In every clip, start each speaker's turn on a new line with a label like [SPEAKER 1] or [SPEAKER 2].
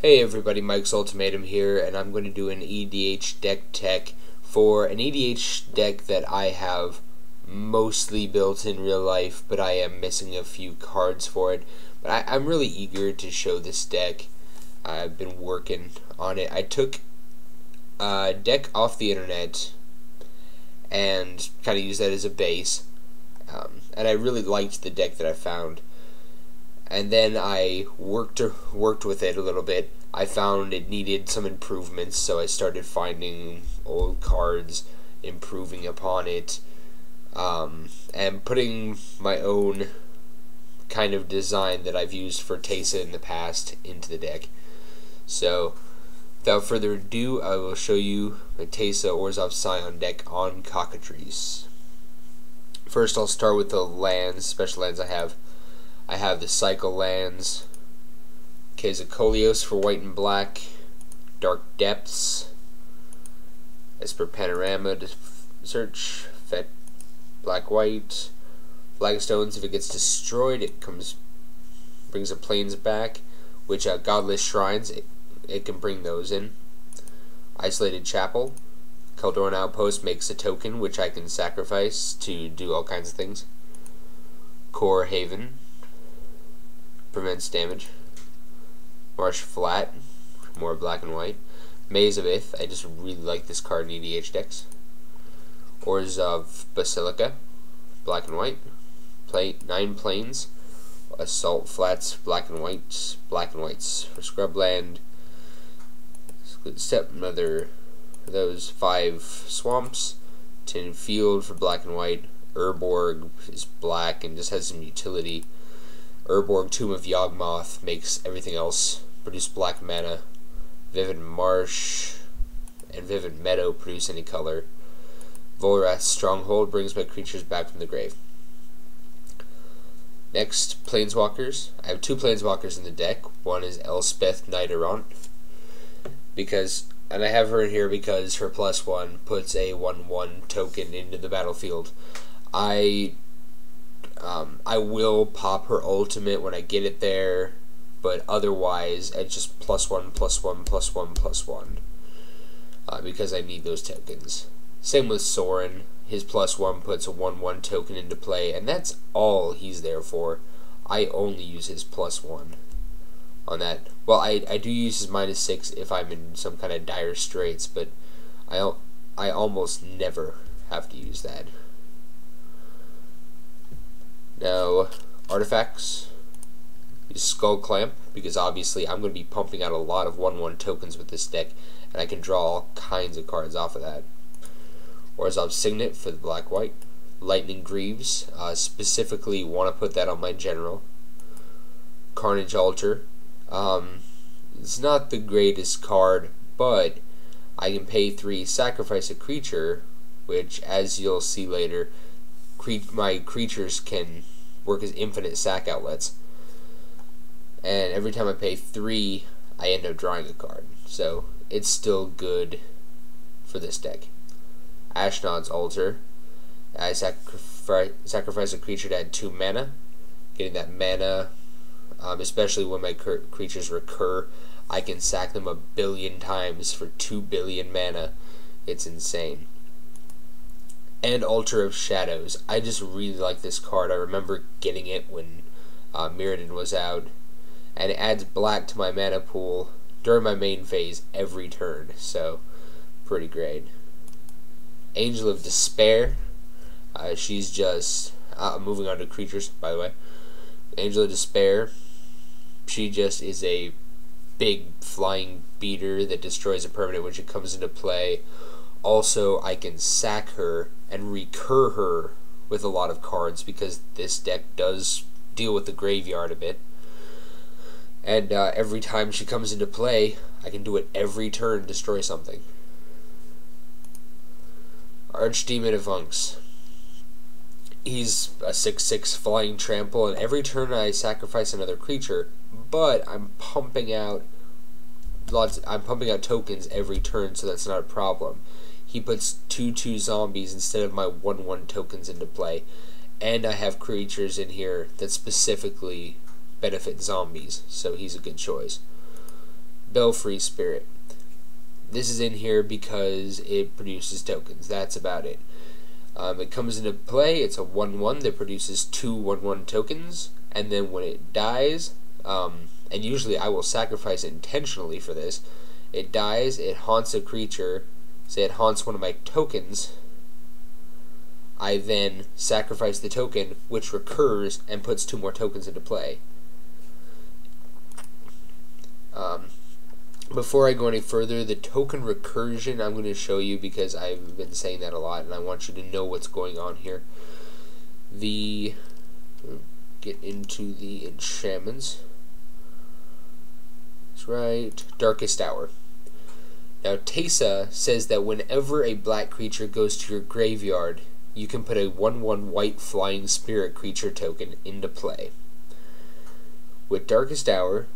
[SPEAKER 1] Hey everybody, Mike's Ultimatum here, and I'm going to do an EDH deck tech for an EDH deck that I have mostly built in real life, but I am missing a few cards for it. But I'm really eager to show this deck. I've been working on it. I took a deck off the internet and kind of used that as a base, and I really liked the deck that I found. And then I worked with it a little bit. I found it needed some improvements, so I started finding old cards, improving upon it, and putting my own kind of design that I've used for Teysa in the past into the deck. So, without further ado, I will show you my Teysa Orzhov Scion deck on Cockatrice. First, I'll start with the lands, special lands I have. I have the Cycle lands, Quetzalcoatlus for white and black, Dark Depths, as per Panorama to search, Fet black-white, Flagstones. If it gets destroyed, it brings the planes back, which Godless Shrines, it can bring those in. Isolated Chapel, Caldoran Outpost makes a token, which I can sacrifice to do all kinds of things. Core Haven prevents damage. Marsh Flat, more black and white. Maze of Ith, I just really like this card in EDH decks. Orzhov Basilica, black and white. Play 9 planes. Assault Flats, black and whites. Black and whites for Scrubland. Stepmother, those 5 swamps. Tin Field for black and white. Urborg is black and just has some utility. Urborg Tomb of Yawgmoth makes everything else produce black mana. Vivid Marsh and Vivid Meadow produce any color. Volrath's Stronghold brings my creatures back from the grave. Next, Planeswalkers. I have 2 Planeswalkers in the deck. One is Elspeth Knight-Errant, and I have her in here because her +1 puts a 1/1 token into the battlefield. I will pop her ultimate when I get it there, but otherwise it's just +1/+1/+1/+1 because I need those tokens. Same with Sorin. His +1 puts a 1/1 token into play, and that's all he's there for. I only use his +1 on that. Well, I do use his -6 if I'm in some kind of dire straits, but I almost never have to use that. Now, artifacts. Use Skull Clamp, because obviously I'm going to be pumping out a lot of 1/1 tokens with this deck, and I can draw all kinds of cards off of that. Orzhov Signet for the black-white. Lightning Greaves, specifically want to put that on my general. Carnage Altar. It's not the greatest card, but I can pay 3, sacrifice a creature, which, as you'll see later, my creatures can work as infinite sack outlets, and every time I pay 3 I end up drawing a card, so it's still good for this deck. Ashnod's Altar. I sacrifice a creature to add 2 mana. Getting that mana, especially when my creatures recur, I can sack them 1 billion times for 2 billion mana. It's insane. And Altar of Shadows. I just really like this card. I remember getting it when Mirrodin was out, and it adds black to my mana pool during my main phase every turn, so pretty great. Angel of Despair. She's just moving on to creatures, by the way. Angel of Despair. She just is a big flying beater that destroys a permanent when she comes into play. Also, I can sack her and recur her with a lot of cards because this deck does deal with the graveyard a bit. And every time she comes into play, I can do it every turn, destroy something. Archdemon of Unks. He's a 6/6 flying trample, and every turn I sacrifice another creature, but I'm pumping out tokens every turn, so that's not a problem. He puts 2/2 zombies instead of my 1/1 tokens into play, and I have creatures in here that specifically benefit zombies, so he's a good choice. Belfry Spirit. This is in here because it produces tokens. That's about it. It comes into play. It's a 1/1 that produces 2 1/1 tokens, and then when it dies, and usually I will sacrifice it intentionally for this, it dies, it haunts a creature, say it haunts one of my tokens, I then sacrifice the token, which recurs and puts 2 more tokens into play. Before I go any further, the token recursion I'm going to show you because I've been saying that a lot and I want you to know what's going on here. Get into the enchantments. That's right. Darkest Hour. Now, Teysa says that whenever a black creature goes to your graveyard, you can put a 1/1 white flying spirit creature token into play. With Darkest Hour,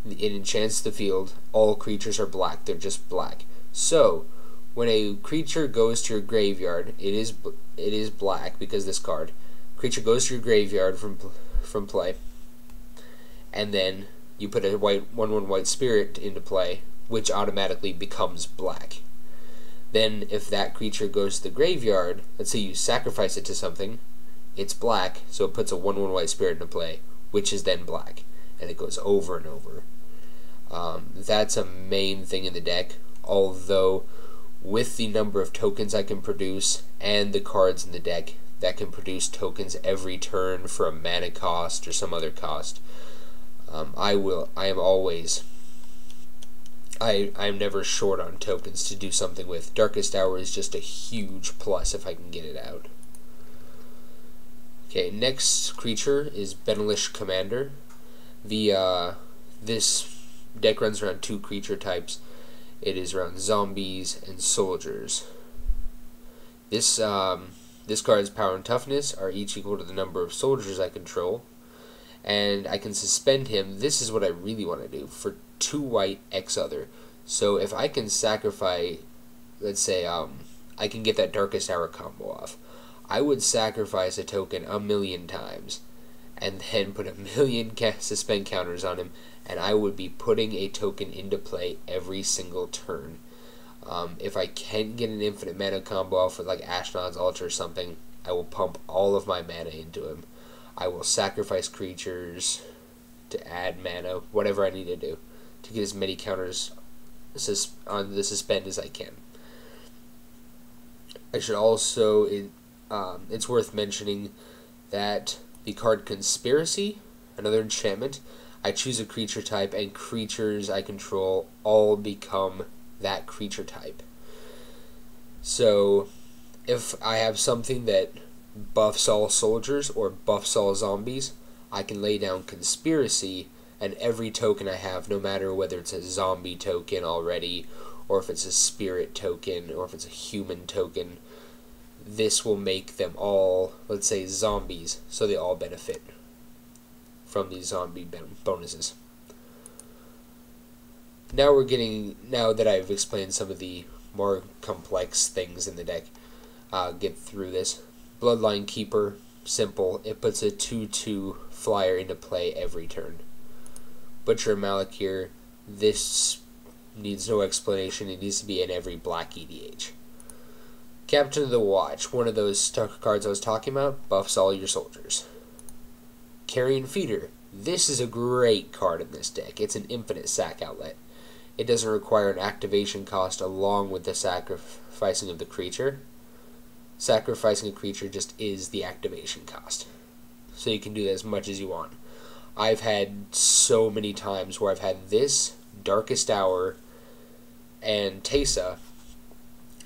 [SPEAKER 1] it enchants the field. All creatures are black. They're just black. So, when a creature goes to your graveyard, it is black because this card. Creature goes to your graveyard from play, and then you put a 1/1 white spirit into play, which automatically becomes black. Then, if that creature goes to the graveyard, let's say you sacrifice it to something, it's black, so it puts a 1/1 white spirit into play, which is then black, and it goes over and over. That's a main thing in the deck, although with the number of tokens I can produce and the cards in the deck that can produce tokens every turn for a mana cost or some other cost, I'm never short on tokens to do something with. Darkest Hour is just a huge plus if I can get it out. Okay, next creature is Benelish Commander. This deck runs around 2 creature types. It is around zombies and soldiers. This card's power and toughness are each equal to the number of soldiers I control, and I can suspend him. This is what I really want to do for 2 white X other. So if I can sacrifice, let's say I can get that Darkest Hour combo off, I would sacrifice a token 1,000,000 times and then put 1,000,000 suspend counters on him, and I would be putting a token into play every single turn. If I can't get an infinite mana combo off with like Ashnod's Altar or something, I will pump all of my mana into him. I will sacrifice creatures to add mana, whatever I need to do, to get as many counters on the suspend as I can. I should also, it's worth mentioning that the card Conspiracy, another enchantment, I choose a creature type, and creatures I control all become that creature type. So, if I have something that buffs all soldiers or buffs all zombies, I can lay down Conspiracy, and every token I have, no matter whether it's a zombie token already, or if it's a spirit token, or if it's a human token, this will make them all, let's say, zombies, so they all benefit from these zombie bonuses. Now that I've explained some of the more complex things in the deck, get through this. Bloodline Keeper, simple. It puts a 2/2 flyer into play every turn. Butcher Malakir, this needs no explanation. It needs to be in every black EDH. Captain of the Watch, one of those cards I was talking about, buffs all your soldiers. Carrion Feeder, this is a great card in this deck. It's an infinite sack outlet. It doesn't require an activation cost along with the sacrificing of the creature. Sacrificing a creature just is the activation cost. So you can do that as much as you want. I've had so many times where I've had this, Darkest Hour, and Teysa,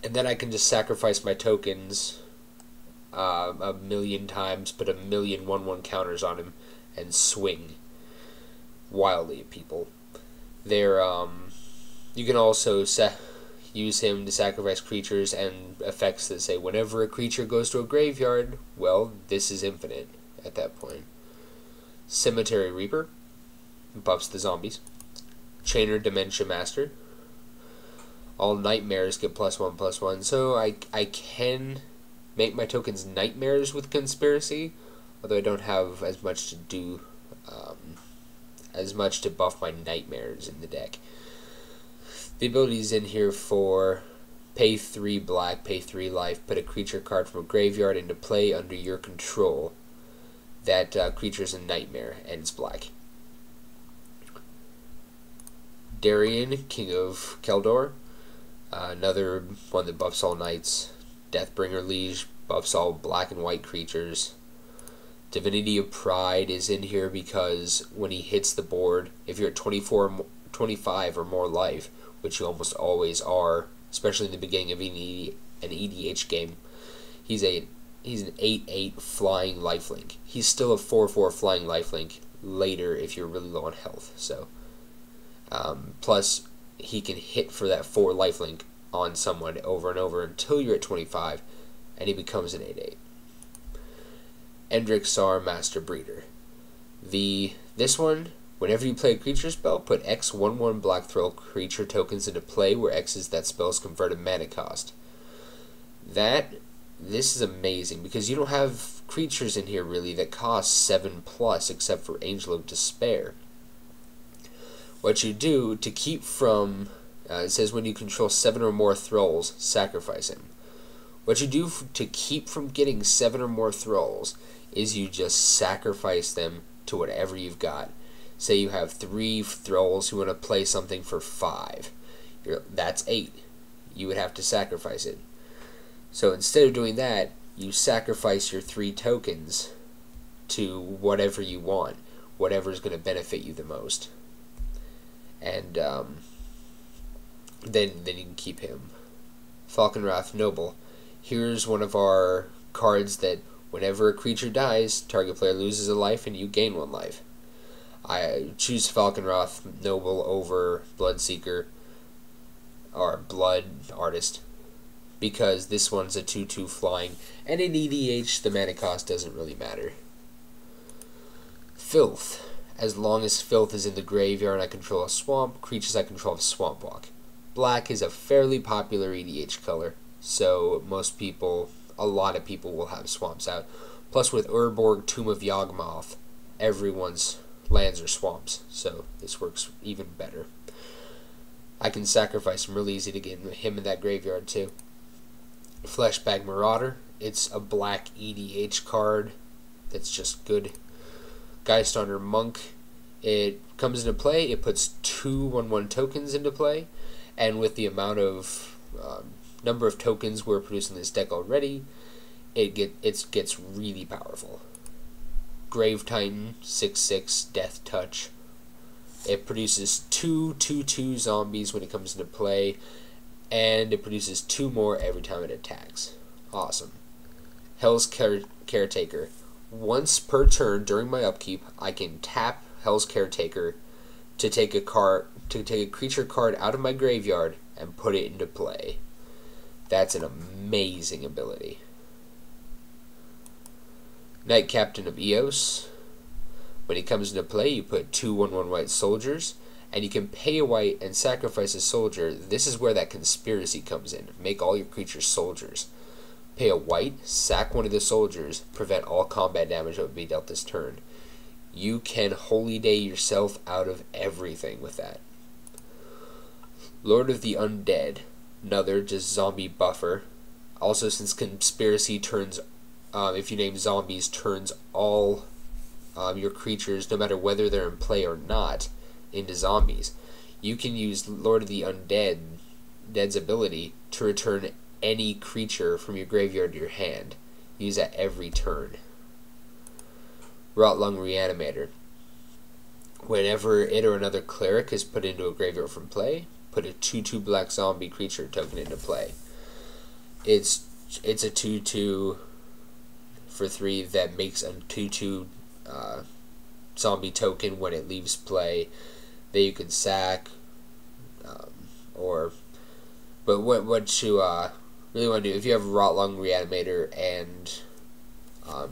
[SPEAKER 1] and then I can just sacrifice my tokens 1,000,000 times, put 1,000,000 1/1 counters on him, and swing wildly at people. You can also use him to sacrifice creatures and effects that say whenever a creature goes to a graveyard, well, this is infinite at that point. Cemetery Reaper buffs the zombies. Chainer Dementia Master. All nightmares get +1/+1, so I can make my tokens nightmares with Conspiracy, although I don't have as much to do, as much to buff my nightmares in the deck. The ability's in here for pay 3 black, pay 3 life, put a creature card from a graveyard into play under your control. That creature's a nightmare, and it's black. Darien, King of Keldor, another one that buffs all knights. Deathbringer Liege buffs all black and white creatures. Divinity of Pride is in here because when he hits the board, if you're at 25 or more life, which you almost always are, especially in the beginning of an EDH game, he's an 8/8 flying lifelink. He's still a 4/4 flying lifelink later if you're really low on health. So, plus he can hit for that 4 lifelink on someone over and over until you're at 25, and he becomes an 8/8. Endrixar, Master Breeder. This one, whenever you play a creature spell, put X 1/1 black thrill creature tokens into play, where X is that spell's converted mana cost. This is amazing because you don't have creatures in here really that cost 7+ except for Angel of Despair. What you do to keep from, it says when you control 7 or more thralls, sacrifice him. What you do to keep from getting 7 or more thralls is you just sacrifice them to whatever you've got. Say you have 3 thralls who want to play something for 5. That's 8. You would have to sacrifice it. So instead of doing that, you sacrifice your 3 tokens to whatever you want, whatever is going to benefit you the most. And then you can keep him. Falkenrath Noble. Here's one of our cards that whenever a creature dies, target player loses a life and you gain 1 life. I choose Falkenrath Noble over Bloodseeker or Blood Artist because this one's a 2/2 flying, and in EDH the mana cost doesn't really matter. Filth. As long as Filth is in the graveyard and I control a swamp, creatures I control have Swamp Walk. Black is a fairly popular EDH color, so a lot of people will have swamps out. Plus with Urborg, Tomb of Yawgmoth, everyone's lands are swamps, so this works even better. I can sacrifice him really easy to get him in that graveyard too. Fleshbag Marauder, it's a black EDH card that's just good. Geisthunter Monk, it comes into play, it puts 2 1/1 tokens into play, and with the amount of number of tokens we're producing in this deck already, it gets really powerful. Grave Titan, 6/6 Death Touch. It produces 2 2/2 zombies when it comes into play, and it produces 2 more every time it attacks. Awesome. Hell's Caretaker. Once per turn during my upkeep, I can tap Hell's Caretaker to take a creature card out of my graveyard and put it into play. That's an amazing ability. Knight Captain of Eos. When he comes into play, you put 2 1/1 white soldiers, and you can pay a white and sacrifice a soldier. This is where that conspiracy comes in. Make all your creatures soldiers. Pay a white, sack one of the soldiers, prevent all combat damage that would be dealt this turn. You can Holy Day yourself out of everything with that. Lord of the Undead. Another just zombie buffer. Also, since conspiracy turns, if you name zombies, turns all your creatures, no matter whether they're in play or not, into zombies. You can use Lord of the Undead's ability to return any creature from your graveyard to your hand. Use that every turn. Rotlung Reanimator. Whenever it or another cleric is put into a graveyard from play, put a 2/2 black zombie creature token into play. It's a 2/2 for 3 that makes a 2/2 zombie token when it leaves play that you can sack, but what you really want to do, if you have Rotlung Reanimator and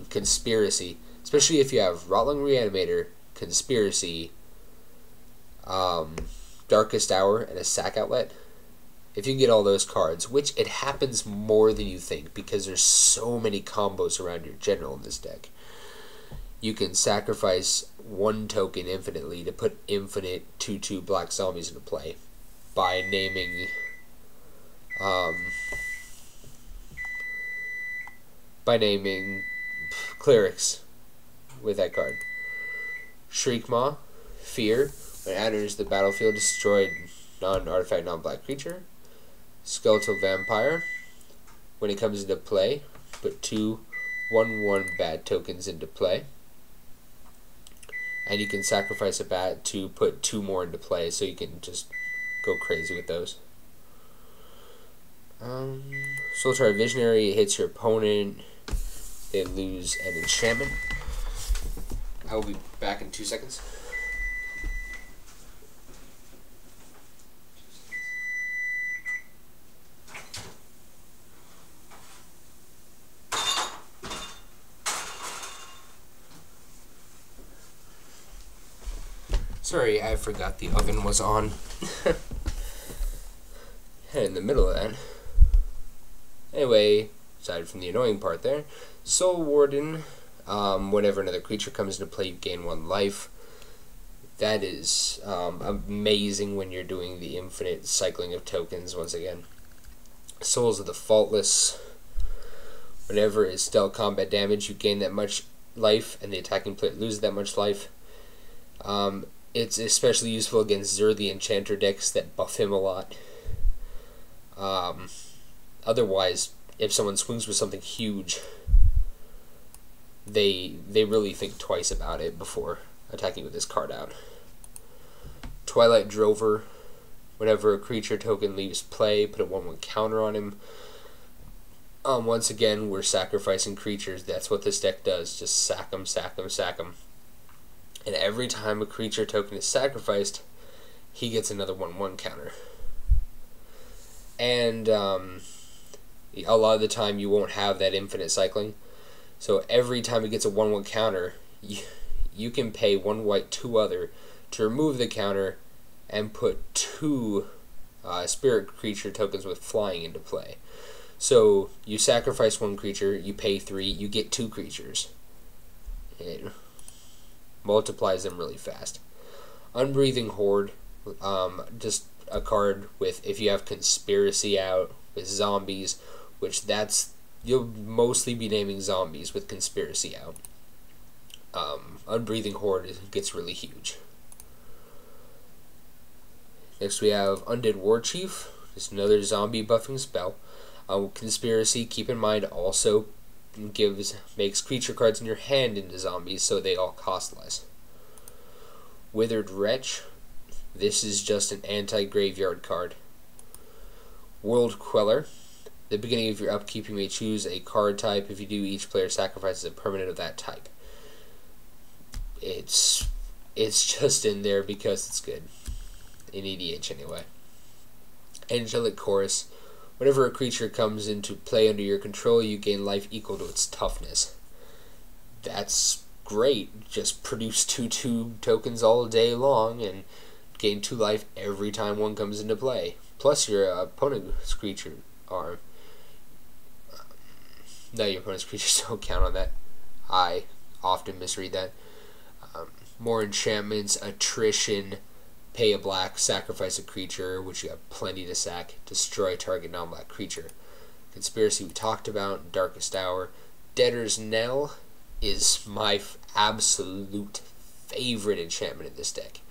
[SPEAKER 1] Conspiracy, especially if you have Rotlung Reanimator, Conspiracy, Darkest Hour, and a sack outlet, if you can get all those cards, which it happens more than you think because there's so many combos around your general in this deck, you can sacrifice 1 token infinitely to put infinite 2/2 black zombies into play. by naming clerics with that card. Shriekmaw, Fear. When it enters the battlefield, destroy non-artifact, non-black creature. Skeletal Vampire. When it comes into play, put 2 1/1 bad tokens into play. And you can sacrifice a bat to put 2 more into play, so you can just go crazy with those. Solitary Visionary hits your opponent. They lose an enchantment. I will be back in 2 seconds. Sorry, I forgot the oven was on. And in the middle of that. Anyway, aside from the annoying part there, Soul Warden, whenever another creature comes into play, you gain 1 life. That is amazing when you're doing the infinite cycling of tokens once again. Souls of the Faultless. Whenever it's dealt combat damage, you gain that much life, and the attacking player loses that much life. It's especially useful against Zur the Enchanter decks that buff him a lot. Otherwise, if someone swings with something huge, they really think twice about it before attacking with this card out. Twilight Drover. Whenever a creature token leaves play, put a 1/1 counter on him. Once again, we're sacrificing creatures. That's what this deck does. Just sack them, sack them, sack them. And every time a creature token is sacrificed, he gets another 1/1 counter. And a lot of the time you won't have that infinite cycling. So every time it gets a 1/1 counter, you can pay 1 white, 2 other to remove the counter and put 2 spirit creature tokens with flying into play. So you sacrifice 1 creature, you pay 3, you get 2 creatures. It multiplies them really fast. Unbreathing Horde, just a card with, if you have Conspiracy out with zombies, which you'll mostly be naming zombies with Conspiracy out. Unbreathing Horde gets really huge. Next we have Undead Warchief, just another zombie buffing spell. Conspiracy, keep in mind, also makes creature cards in your hand into zombies, so they all cost less. Withered Wretch, this is just an anti-graveyard card. World Queller, at the beginning of your upkeep you may choose a card type. If you do, each player sacrifices a permanent of that type. It's just in there because it's good. In EDH anyway. Angelic Chorus, whenever a creature comes into play under your control, you gain life equal to its toughness. That's great. Just produce 2/2 tokens all day long and gain 2 life every time one comes into play. Plus your opponent's creature are... no, your opponent's creatures don't count on that. I often misread that. More enchantments, attrition, pay a black, sacrifice a creature, which you have plenty to sack, destroy target non-black creature. Conspiracy we talked about, Darkest Hour. Debtor's Knell is my absolute favorite enchantment in this deck.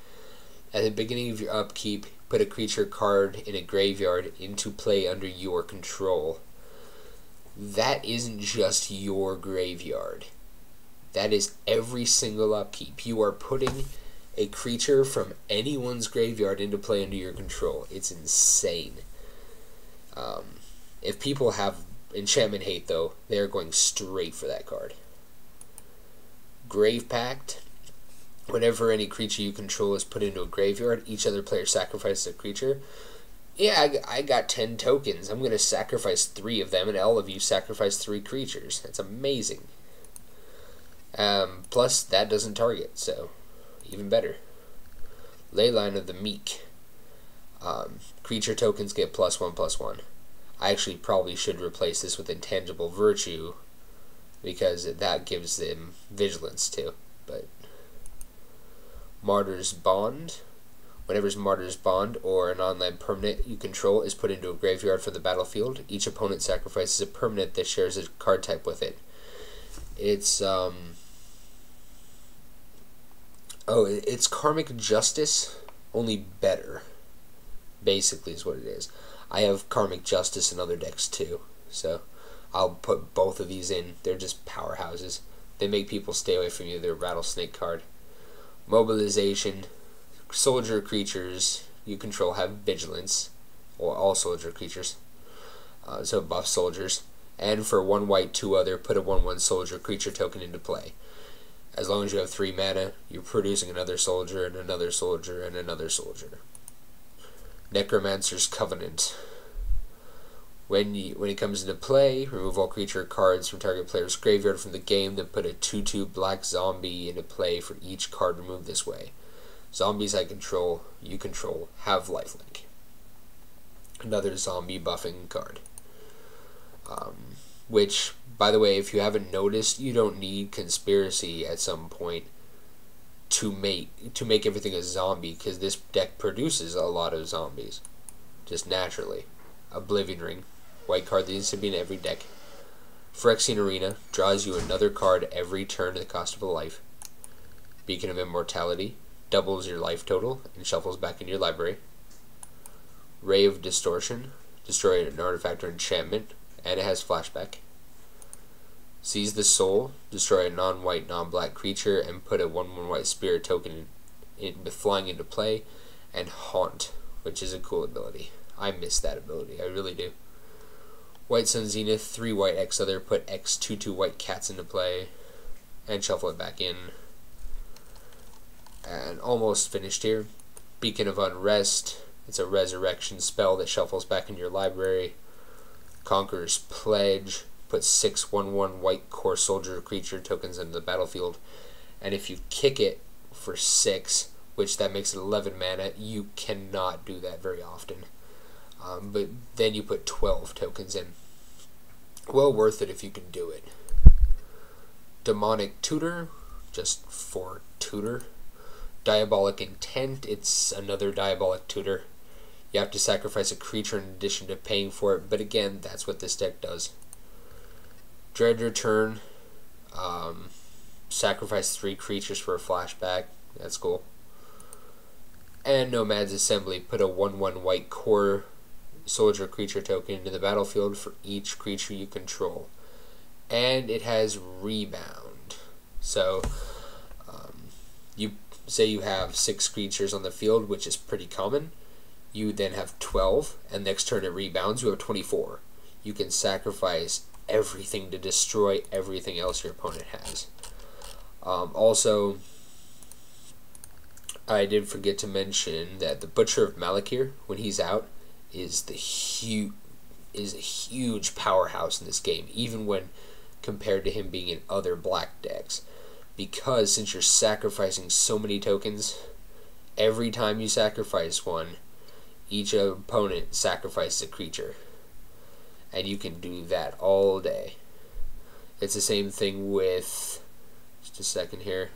[SPEAKER 1] At the beginning of your upkeep, put a creature card in a graveyard into play under your control. That isn't just your graveyard. That is every single upkeep. You are putting a creature from anyone's graveyard into play under your control. It's insane. If people have enchantment hate, though, they are going straight for that card. Grave Pact. Whenever any creature you control is put into a graveyard, each other player sacrifices a creature. Yeah, I got 10 tokens. I'm going to sacrifice 3 of them, and all of you sacrifice 3 creatures. That's amazing. Plus, that doesn't target, so even better. Leyline of the Meek. Creature tokens get +1/+1. I actually probably should replace this with Intangible Virtue, because that gives them vigilance too. But Martyr's Bond. Whenever Martyr's Bond or an online permanent you control is put into a graveyard from the battlefield, each opponent sacrifices a permanent that shares a card type with it. It's it's Karmic Justice, only better, basically is what it is. I have Karmic Justice in other decks too, so I'll put both of these in. They're just powerhouses. They make people stay away from you. They're a Rattlesnake card. Mobilization. Soldier creatures you control have vigilance, or all soldier creatures, so buff soldiers. And for 1 white, 2 other, put a 1/1 soldier creature token into play. As long as you have 3 mana, you're producing another soldier and another soldier and another soldier. Necromancer's Covenant. When it comes into play, remove all creature cards from target player's graveyard from the game, then put a 2/2 black zombie into play for each card removed this way. Zombies you control, have lifelink. Another zombie buffing card. Which, by the way, if you haven't noticed, you don't need Conspiracy at some point to make everything a zombie, because this deck produces a lot of zombies, just naturally. Oblivion Ring, white card that needs to be in every deck. Phyrexian Arena, draws you another card every turn at the cost of a life. Beacon of Immortality, doubles your life total and shuffles back in your library. Ray of Distortion, destroy an artifact or enchantment, and it has flashback. Seize the Soul, destroy a non-white, non-black creature and put a 1/1 white spirit token with flying into play. And Haunt, which is a cool ability. I miss that ability, I really do. White Sun Zenith, 3 white X other, put X 2/2 white cats into play and shuffle it back in. And almost finished here. Beacon of Unrest, it's a resurrection spell that shuffles back in your library. Conqueror's Pledge, put 6 1/1 white core soldier creature tokens into the battlefield, and if you kick it for 6, which that makes it 11 mana, you cannot do that very often. But then you put 12 tokens in. Well worth it if you can do it. Demonic Tutor, just for tutor. Diabolic Intent, it's another Diabolic Tutor. You have to sacrifice a creature in addition to paying for it, but again, that's what this deck does. Dread Return, sacrifice 3 creatures for a flashback, that's cool. And Nomad's Assembly, put a 1/1 white core soldier creature token into the battlefield for each creature you control. And it has Rebound. So, you say you have 6 creatures on the field, which is pretty common. You then have 12, and next turn it rebounds, you have 24. You can sacrifice everything to destroy everything else your opponent has. Also, I did forget to mention that the Butcher of Malakir, when he's out, is a huge powerhouse in this game, even when compared to him being in other black decks. Because since you're sacrificing so many tokens, every time you sacrifice one, each opponent sacrifices a creature. And you can do that all day. It's the same thing with, just a second here,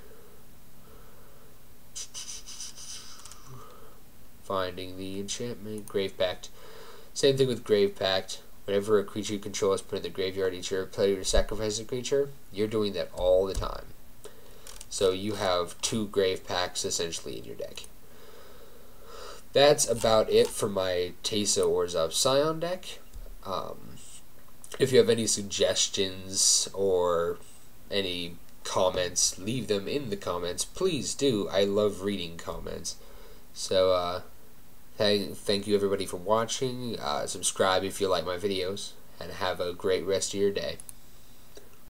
[SPEAKER 1] finding the enchantment, Grave Pact. Same thing with Grave Pact. Whenever a creature you control is put in the graveyard each year, player to sacrifice a creature, you're doing that all the time. So you have 2 Grave Pacts essentially in your deck. That's about it for my Teysa Orzhov Scion deck. If you have any suggestions or any comments, leave them in the comments. Please do. I love reading comments. So, thank you everybody for watching. Subscribe if you like my videos, and have a great rest of your day.